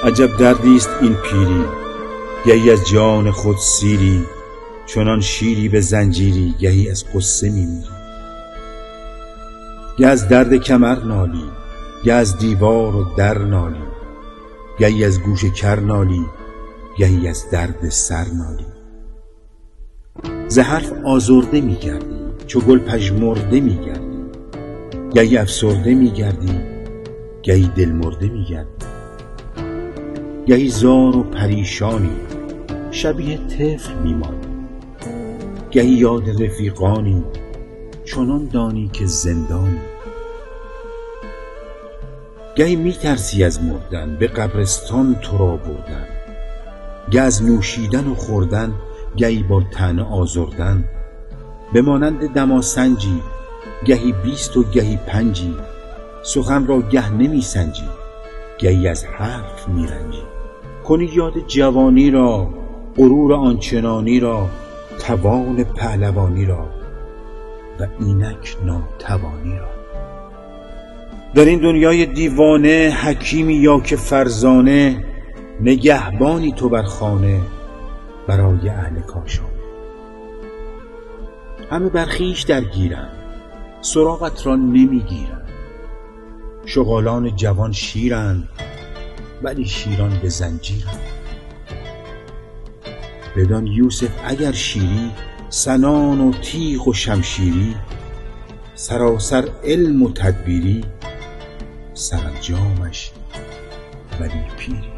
عجب دردی است این پیری، گهی از جان خود سیری، چنان شیری به زنجیری، گهی از غصه میمیری. گه از درد کمر نالی، گه از دیوار و در نالی، گهی از گوش کر نالی، گهی از درد سر نالی. ز حرف آزرده میگردی، چو گل پژمرده میگردی، گهی افسرده میگردی، گهی دل مرده میگردی. گهی زار و پریشانی، شبیه طفل میمانی، گهی یاد رفیقانی، چنان دانی که زندانی. گهی میترسی از مردن، به قبرستان تو را بردن، گه از نوشیدن و خوردن، گهی با طعنه آزردن. به مانند دماسنجی، گهی 20 و گهی 5، سخن را گه نمیسنجی، گهی از حرف میرنجی. کنی یاد جوانی را، غرور آنچنانی را، توان پهلوانی را و اینک ناتوانی را. در این دنیای دیوانه، حکیمی یا که فرزانه، نگهبانی تو بر خانه برای اهل کاشانه. همه بر خویش درگیرند، سراغت را نمیگیرند. شغالان جوان شیرند، ولی شیران به زنجیرند. بدان یوسف اگر شیری، سنان و تیغ و شمشیری، سراسر علم و تدبیری، سرانجامش ولی پیری.